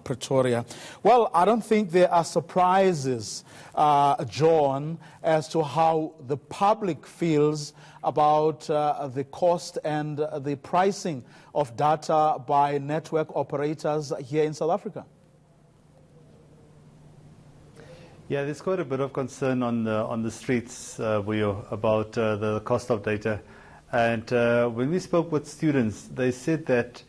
Pretoria. Well, I don't think there are surprises, John, as to how the public feels about the cost and the pricing of data by network operators here in South Africa. Yeah, there's quite a bit of concern on the streets, about the cost of data. And when we spoke with students, they said that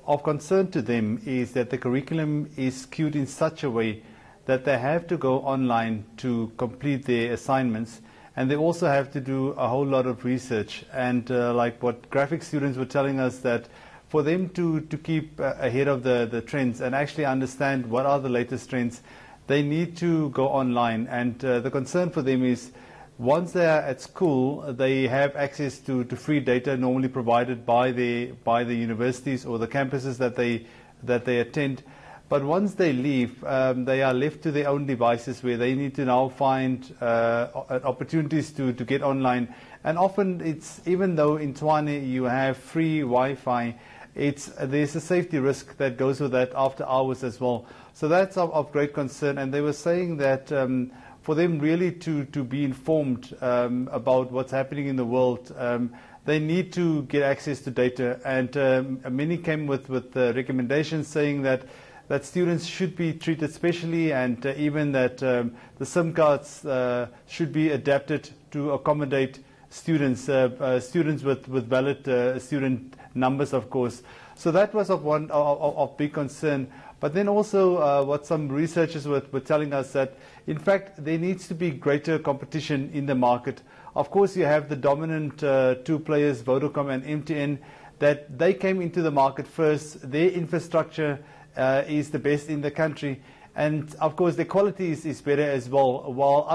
of concern to them is that the curriculum is skewed in such a way that they have to go online to complete their assignments, and they also have to do a whole lot of research. And like what graphic students were telling us, that for them to keep ahead of the trends and actually understand what are the latest trends, they need to go online. And the concern for them is, once they are at school, they have access to free data normally provided by the universities or the campuses that they attend. But once they leave, they are left to their own devices, where they need to now find opportunities to get online. And often it's, even though in Tshwane you have free Wi-Fi, there's a safety risk that goes with that after hours as well. So that's of great concern. And they were saying that for them really to be informed about what's happening in the world, they need to get access to data. And many came with recommendations saying that students should be treated specially, and even that the SIM cards should be adapted to accommodate students with valid student numbers, of course. So that was of big concern. But then also what some researchers were telling us, that in fact there needs to be greater competition in the market. Of course, you have the dominant two players, Vodacom and MTN, that they came into the market first. Their infrastructure is the best in the country, and of course the quality is better as well. While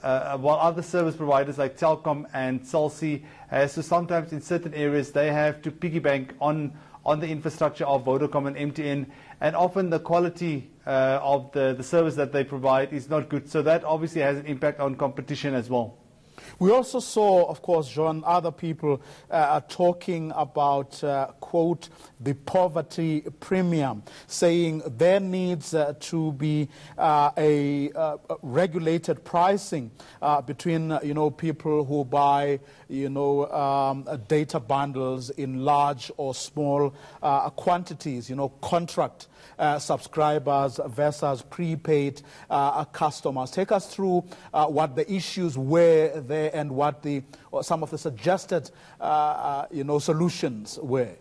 other service providers like Telkom and Cell C, so sometimes in certain areas they have to piggyback on the infrastructure of Vodacom and MTN, and often the quality of the service that they provide is not good. So that obviously has an impact on competition as well. We also saw, of course, John, other people talking about, quote, the poverty premium, saying there needs to be a regulated pricing between, people who buy, data bundles in large or small quantities, contract subscribers versus prepaid customers. Take us through what the issues were there and what some of the suggested solutions were.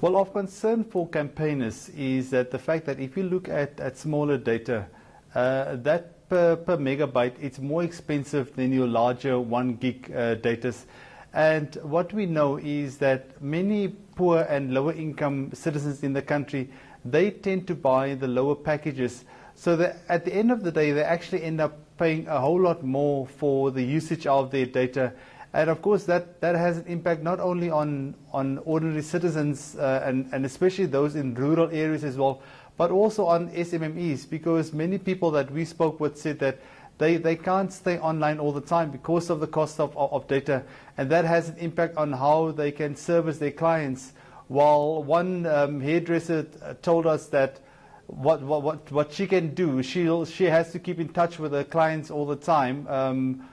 Well, of concern for campaigners is that the fact that if you look at smaller data, that per megabyte, it's more expensive than your larger 1 gig datas. And what we know is that many poor and lower income citizens in the country, they tend to buy the lower packages. So that at the end of the day, they actually end up paying a whole lot more for the usage of their data. And of course, that has an impact not only on ordinary citizens and especially those in rural areas as well, but also on SMMEs, because many people that we spoke with said that they can't stay online all the time because of the cost of data, and that has an impact on how they can service their clients. While one hairdresser told us that what she can do, she has to keep in touch with her clients all the time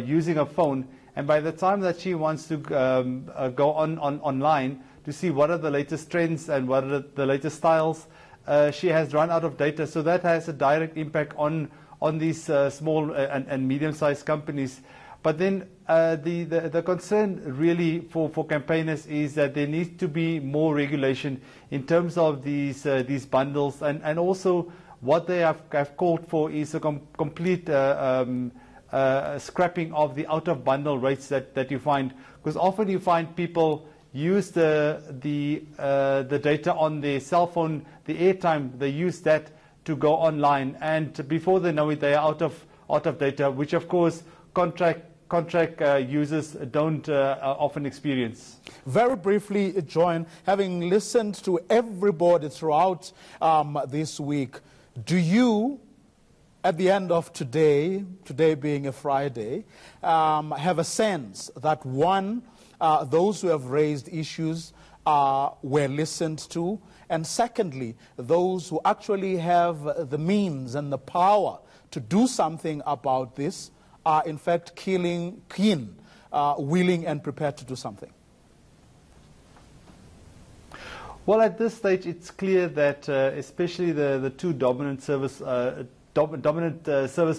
using a phone, and by the time that she wants to go online to see what are the latest trends and what are the latest styles, she has run out of data. So that has a direct impact on these small and medium-sized companies. But then the concern really for campaigners is that there needs to be more regulation in terms of these bundles, and also what they have called for is a complete scrapping of the out-of-bundle rates that you find, because often you find people use the data on their cell phone, the airtime, they use that to go online, and before they know it, they are out of data, which of course contract users don't often experience. Very briefly, John, having listened to everybody throughout this week, do you, at the end of today being a Friday, have a sense that, one, those who have raised issues were listened to, and secondly, those who actually have the means and the power to do something about this are in fact keen, willing and prepared to do something? Well, at this stage, it's clear that especially the two dominant service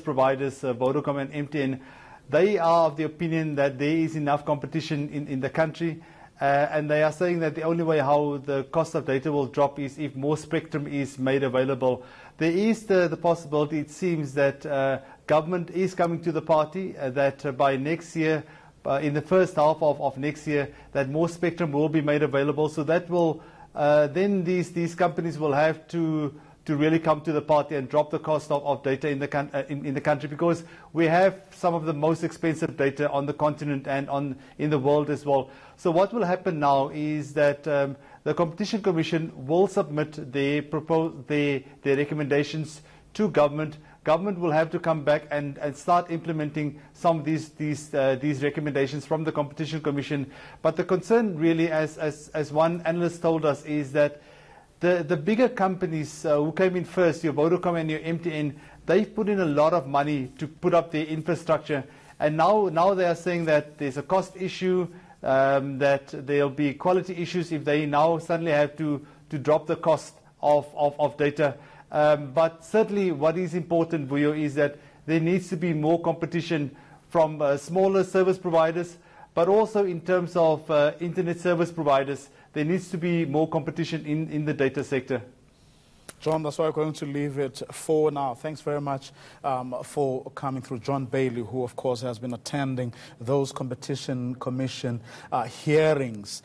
providers, Vodacom and MTN, they are of the opinion that there is enough competition in the country, and they are saying that the only way how the cost of data will drop is if more spectrum is made available. There is the possibility, it seems, that government is coming to the party, that by next year, in the first half of next year, that more spectrum will be made available. So that will then these companies will have to really come to the party and drop the cost of data in the country, because we have some of the most expensive data on the continent and in the world as well. So what will happen now is that the Competition Commission will submit their recommendations to government. Government will have to come back and start implementing some of these recommendations from the Competition Commission. But the concern really, as one analyst told us, is that the bigger companies who came in first, your Vodacom and your MTN, they've put in a lot of money to put up their infrastructure. And now they are saying that there's a cost issue, that there'll be quality issues if they now suddenly have to drop the cost of data. But certainly what is important, Vuyo, is that there needs to be more competition from smaller service providers, but also in terms of internet service providers. There needs to be more competition in the data sector. John, that's why we're going to leave it for now. Thanks very much for coming through. John Bailey, who of course has been attending those Competition Commission hearings.